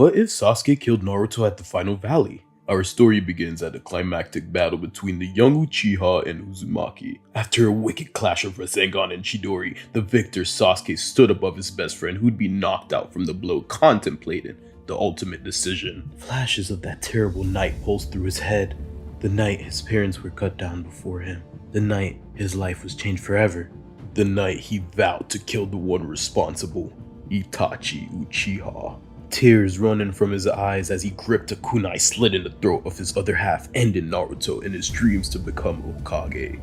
What if Sasuke killed Naruto at the final valley? Our story begins at a climactic battle between the young Uchiha and Uzumaki. After a wicked clash of Rasengan and Chidori, the victor Sasuke stood above his best friend who'd be knocked out from the blow, contemplating the ultimate decision. Flashes of that terrible night pulsed through his head. The night his parents were cut down before him. The night his life was changed forever. The night he vowed to kill the one responsible, Itachi Uchiha. Tears running from his eyes as he gripped a kunai slit in the throat of his other half, ending Naruto in his dreams to become Hokage.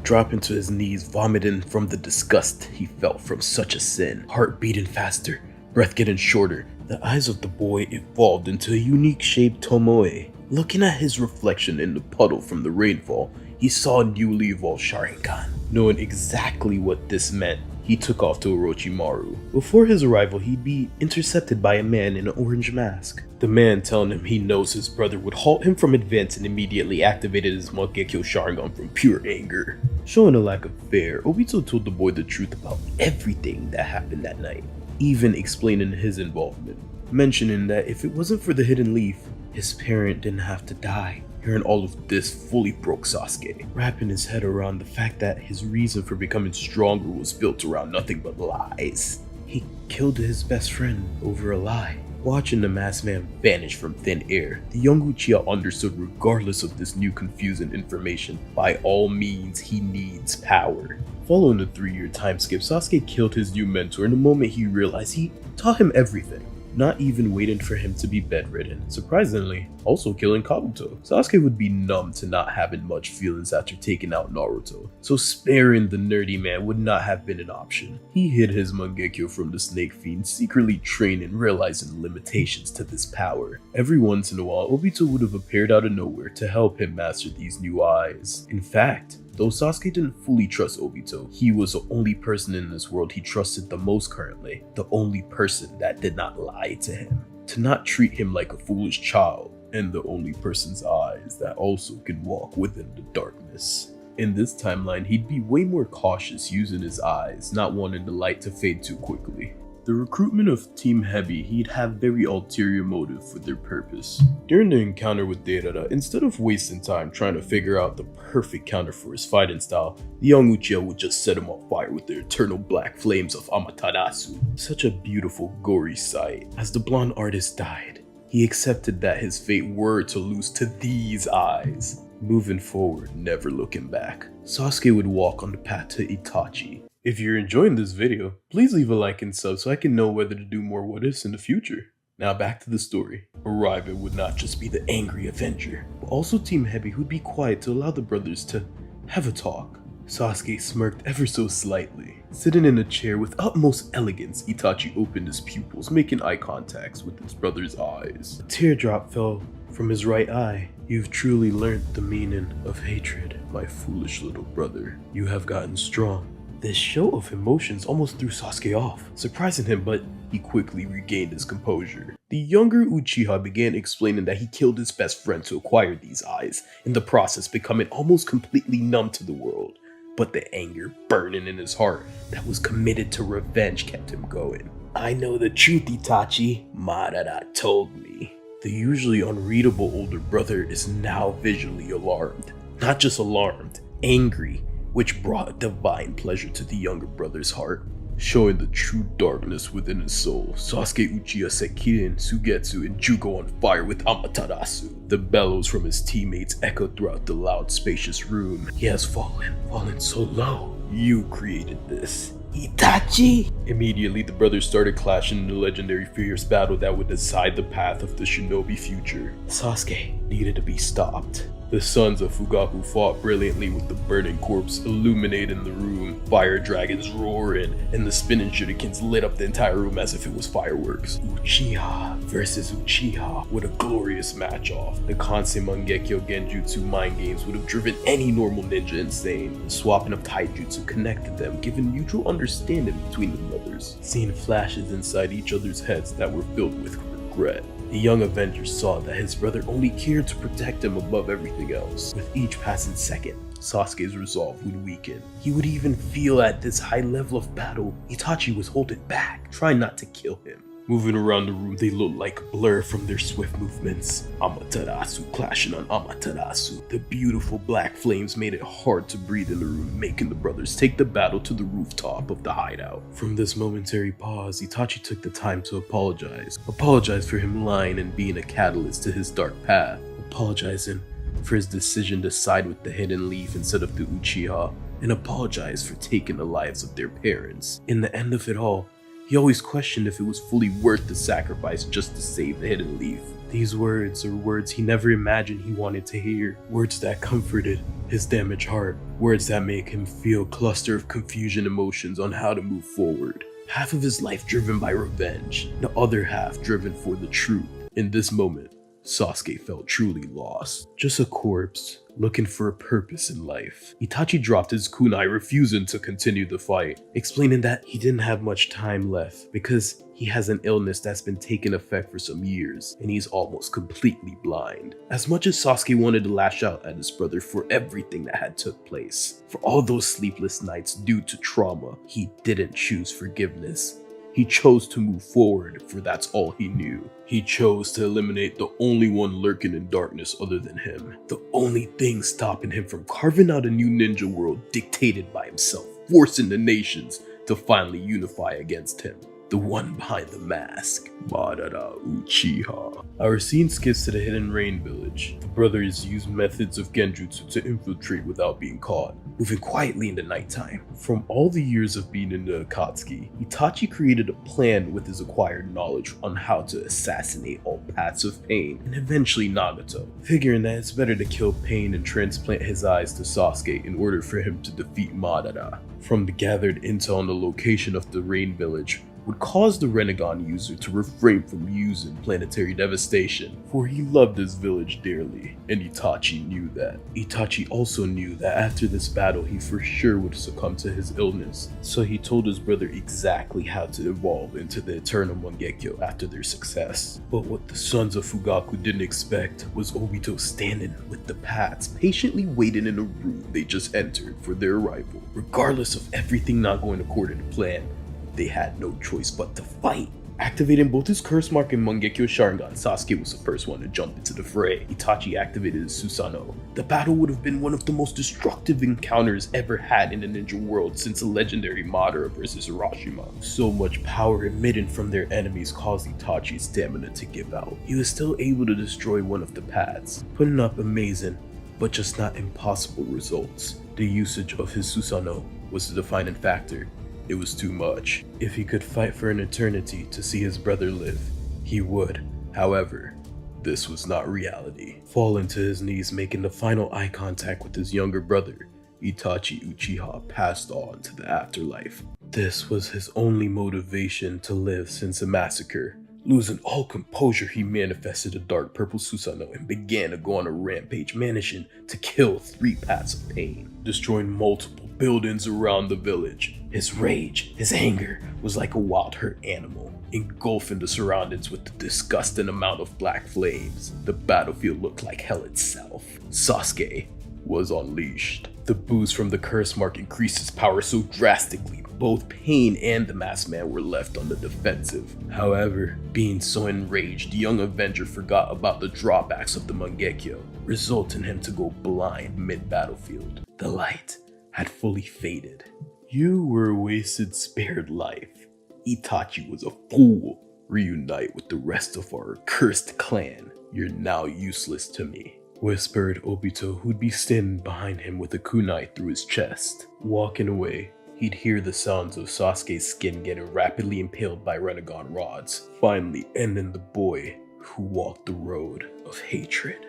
Dropping to his knees, vomiting from the disgust he felt from such a sin, heart beating faster, breath getting shorter, the eyes of the boy evolved into a unique shaped Tomoe. Looking at his reflection in the puddle from the rainfall, he saw a newly evolved Sharingan. Knowing exactly what this meant, he took off to Orochimaru. Before his arrival, he'd be intercepted by a man in an orange mask. The man telling him he knows his brother would halt him from advancing immediately activated his Mangekyo Sharingan from pure anger. Showing a lack of fear, Obito told the boy the truth about everything that happened that night, even explaining his involvement, mentioning that if it wasn't for the hidden leaf, his parent didn't have to die. Hearing all of this fully broke Sasuke, wrapping his head around the fact that his reason for becoming stronger was built around nothing but lies. He killed his best friend over a lie. Watching the masked man vanish from thin air, the young Uchiha understood regardless of this new confusing information, by all means he needs power. Following the 3-year time skip, Sasuke killed his new mentor in the moment he realized he taught him everything, not even waiting for him to be bedridden. Surprisingly, also killing Kabuto. Sasuke would be numb to not having much feelings after taking out Naruto, so sparing the nerdy man would not have been an option. He hid his Mangekyo from the Snake Fiend, secretly training, realizing the limitations to this power. Every once in a while, Obito would have appeared out of nowhere to help him master these new eyes. In fact, though Sasuke didn't fully trust Obito, he was the only person in this world he trusted the most currently, the only person that did not lie to him, to not treat him like a foolish child, and the only person's eyes that also can walk within the darkness. In this timeline, he'd be way more cautious using his eyes, not wanting the light to fade too quickly. The recruitment of Team Heavy, he'd have very ulterior motive for their purpose. During the encounter with Deidara, instead of wasting time trying to figure out the perfect counter for his fighting style, the young Uchiha would just set him on fire with the eternal black flames of Amaterasu. Such a beautiful, gory sight. As the blonde artist died, he accepted that his fate were to lose to these eyes. Moving forward, never looking back, Sasuke would walk on the path to Itachi. If you're enjoying this video, please leave a like and sub so I can know whether to do more what ifs in the future. Now back to the story. Arriving would not just be the angry Avenger, but also Team Heavy who'd be quiet to allow the brothers to have a talk. Sasuke smirked ever so slightly. Sitting in a chair with utmost elegance, Itachi opened his pupils, making eye contacts with his brother's eyes. A teardrop fell from his right eye. You've truly learnt the meaning of hatred, my foolish little brother. You have gotten strong. This show of emotions almost threw Sasuke off, surprising him, but he quickly regained his composure. The younger Uchiha began explaining that he killed his best friend to acquire these eyes, in the process becoming almost completely numb to the world. But the anger burning in his heart that was committed to revenge kept him going. I know the truth, Itachi. Madara told me. The usually unreadable older brother is now visually alarmed. Not just alarmed, angry, which brought a divine pleasure to the younger brother's heart. Showing the true darkness within his soul, Sasuke Uchiha set Kirin, Suigetsu, and Jugo on fire with Amaterasu. The bellows from his teammates echoed throughout the loud, spacious room. He has fallen so low. You created this, Itachi! Immediately, the brothers started clashing in the legendary fierce battle that would decide the path of the shinobi future. Sasuke needed to be stopped. The sons of Fugaku fought brilliantly with the burning corpse illuminating the room, fire dragons roaring, and the spinning shurikens lit up the entire room as if it was fireworks. Uchiha versus Uchiha, what a glorious match-off. The constant Mangekyo Genjutsu mind games would have driven any normal ninja insane. The swapping of taijutsu connected them, giving mutual understanding between the brothers. Seeing flashes inside each other's heads that were filled with regret. The young Avenger saw that his brother only cared to protect him above everything else. With each passing second, Sasuke's resolve would weaken. He would even feel at this high level of battle, Itachi was holding back, trying not to kill him. Moving around the room, they look like a blur from their swift movements. Amaterasu clashing on Amaterasu. The beautiful black flames made it hard to breathe in the room, making the brothers take the battle to the rooftop of the hideout. From this momentary pause, Itachi took the time to apologize. Apologize for him lying and being a catalyst to his dark path. Apologizing for his decision to side with the Hidden Leaf instead of the Uchiha, and apologize for taking the lives of their parents. In the end of it all, he always questioned if it was fully worth the sacrifice just to save the Hidden Leaf. These words are words he never imagined he wanted to hear. Words that comforted his damaged heart. Words that make him feel a cluster of confusion emotions on how to move forward. Half of his life driven by revenge, the other half driven for the truth. In this moment, Sasuke felt truly lost. Just a corpse, looking for a purpose in life. Itachi dropped his kunai, refusing to continue the fight, explaining that he didn't have much time left because he has an illness that's been taking effect for some years, and he's almost completely blind. As much as Sasuke wanted to lash out at his brother for everything that had took place, for all those sleepless nights due to trauma, he didn't choose forgiveness. He chose to move forward, for that's all he knew. He chose to eliminate the only one lurking in darkness other than him. The only thing stopping him from carving out a new ninja world dictated by himself, forcing the nations to finally unify against him. The one behind the mask, Madara Uchiha. Our scene skips to the Hidden Rain village. The brothers use methods of genjutsu to infiltrate without being caught, moving quietly in the nighttime. From all the years of being in the Akatsuki, Itachi created a plan with his acquired knowledge on how to assassinate all paths of Pain and eventually Nagato, figuring that it's better to kill Pain and transplant his eyes to Sasuke in order for him to defeat Madara. From the gathered intel on the location of the Rain village, would cause the Renegon user to refrain from using planetary devastation, for he loved his village dearly, and Itachi knew that. Itachi also knew that after this battle he for sure would succumb to his illness, so he told his brother exactly how to evolve into the Eternal Mangekyo after their success. But what the sons of Fugaku didn't expect was Obito standing with the Pats, patiently waiting in a room they just entered for their arrival. Regardless of everything not going according to plan, they had no choice but to fight. Activating both his Curse Mark and Mangekyo Sharingan, Sasuke was the first one to jump into the fray. Itachi activated his Susanoo. The battle would have been one of the most destructive encounters ever had in the ninja world since the legendary Madara versus Hiroshima. So much power emitting from their enemies caused Itachi's stamina to give out. He was still able to destroy one of the pads, putting up amazing, but just not impossible results. The usage of his Susanoo was the defining factor. It was too much. If he could fight for an eternity to see his brother live, he would. However, this was not reality. Falling to his knees, making the final eye contact with his younger brother, Itachi Uchiha passed on to the afterlife. This was his only motivation to live since the massacre. Losing all composure, he manifested a dark purple Susanoo and began to go on a rampage, managing to kill 3 paths of Pain, destroying multiple buildings around the village. His rage, his anger, was like a wild hurt animal, engulfing the surroundings with the disgusting amount of black flames. The battlefield looked like hell itself. Sasuke was unleashed. The boost from the Curse Mark increased his power so drastically, both Pain and the Masked Man were left on the defensive. However, being so enraged, the young Avenger forgot about the drawbacks of the Mangekyo, resulting him to go blind mid-battlefield. The light had fully faded. You were a wasted spared life. Itachi was a fool. Reunite with the rest of our accursed clan. You're now useless to me, whispered Obito, who'd be standing behind him with a kunai through his chest. Walking away, he'd hear the sounds of Sasuke's skin getting rapidly impaled by Renegon rods, finally ending the boy who walked the road of hatred.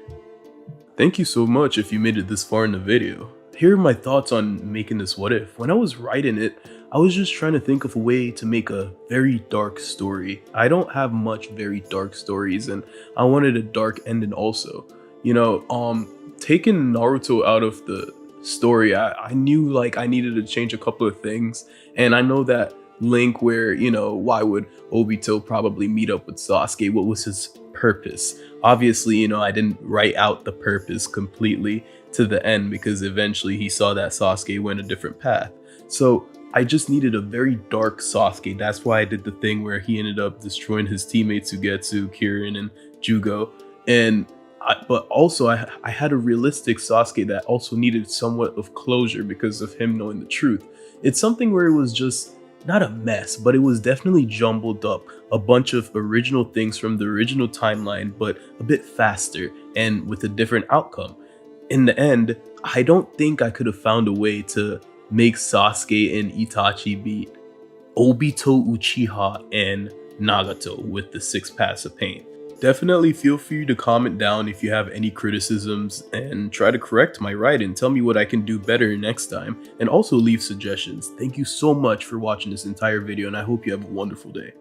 Thank you so much if you made it this far in the video. Here are my thoughts on making this what if. When I was writing it, I was just trying to think of a way to make a very dark story. I don't have much very dark stories, and I wanted a dark ending also. You know, taking Naruto out of the story, I knew like I needed to change a couple of things, and I know that link where, you know, why would Obito probably meet up with Sasuke? What was his purpose? Obviously, you know, I didn't write out the purpose completely to the end because eventually he saw that Sasuke went a different path. So I just needed a very dark Sasuke. That's why I did the thing where he ended up destroying his teammates Ugetsu, Kirin, and Jugo. But also I had a realistic Sasuke that also needed somewhat of closure because of him knowing the truth. It's something where it was just not a mess, but it was definitely jumbled up. A bunch of original things from the original timeline, but a bit faster and with a different outcome. In the end, I don't think I could have found a way to make Sasuke and Itachi beat Obito, Uchiha, and Nagato with the 6 paths of pain. Definitely feel free to comment down if you have any criticisms and try to correct my writing. Tell me what I can do better next time, and also leave suggestions. Thank you so much for watching this entire video, and I hope you have a wonderful day.